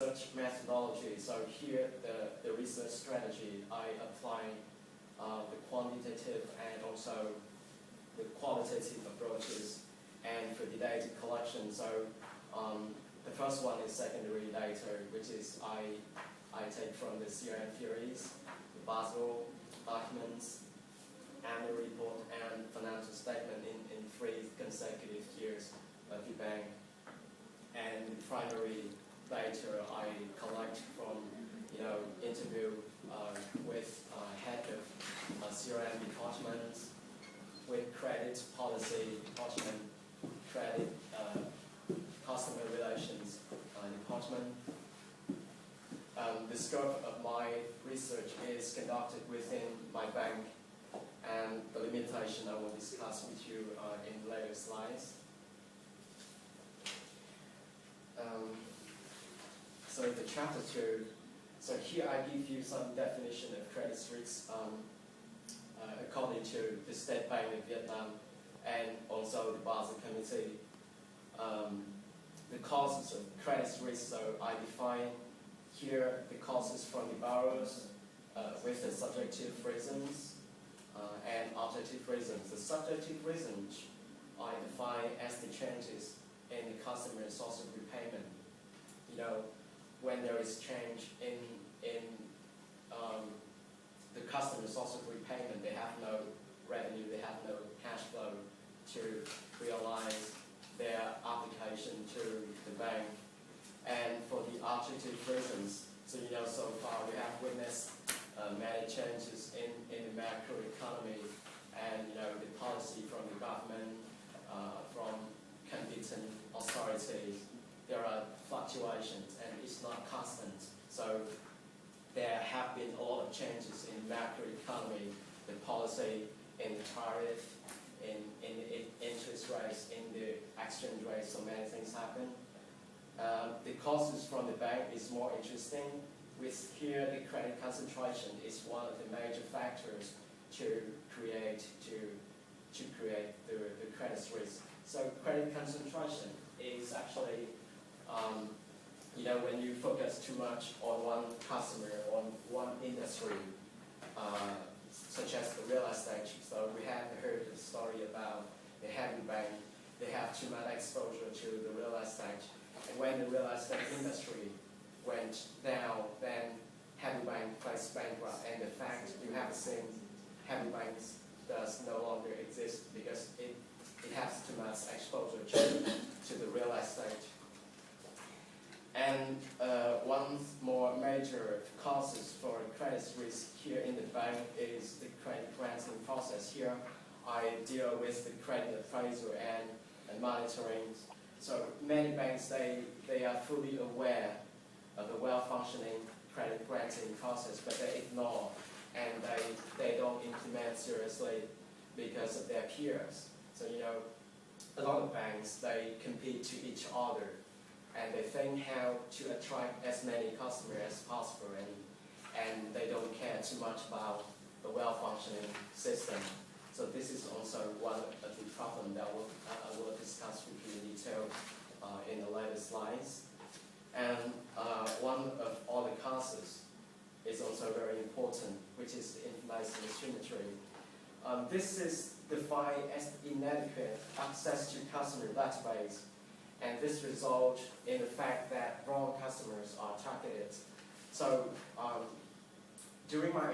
research methodology. So here, the research strategy, I apply the quantitative and also the qualitative approaches. And for the data collection, so the first one is secondary data, which is I take from the CRM theories, the Basel documents, annual report, and financial statement in 3 consecutive years of the bank. And primary data I collect from, interview with head of CRM departments, with credit policy department, credit customer relations department. The scope of my research is conducted within my bank, and the limitation I will discuss with you in later slides. So the chapter 2, so here I give you some definition of credit risks according to the State Bank of Vietnam and also the Basel Committee. The causes of credit risk, so I define here the causes from the borrowers with the subjective reasons and objective reasons. The subjective reasons I define as the changes in the customer's source of repayment. When there is change in the customer's source of repayment, they have no revenue, they have no cash flow to realize their application to the bank. And for the objective reasons, so so far we have witnessed many changes in the macro economy and the policy from the government, from competent authorities. There are fluctuations and it's not constant. So there have been a lot of changes in the macro economy, the policy, in the tariff, in the interest rates, in the exchange rates, so many things happen. The causes from the bank is more interesting. With here, the credit concentration is one of the major factors to create the credit risk. So credit concentration is actually, when you focus too much on one customer, on one industry, such as the real estate. So we have heard the story about the heavy bank. They have too much exposure to the real estate. And when the real estate industry went down, then heavy bank placed bankrupt. And the fact you have seen heavy banks does no longer exist because it has too much exposure to the real estate. And one more major causes for credit risk here in the bank is the credit granting process. Here I deal with the credit appraisal and monitoring. So many banks, they are fully aware of the well-functioning credit granting process, but they ignore and they don't implement seriously because of their peers. So a lot of banks, they compete to each other and they think how to attract as many customers as possible, and they don't care too much about the well-functioning system. So this is also one of the problems that I will discuss with you in detail in the later slides. And one of all the causes is also very important, which is the information asymmetry. This is defined as inadequate access to customer database, and this results in the fact that wrong customers are targeted. So during my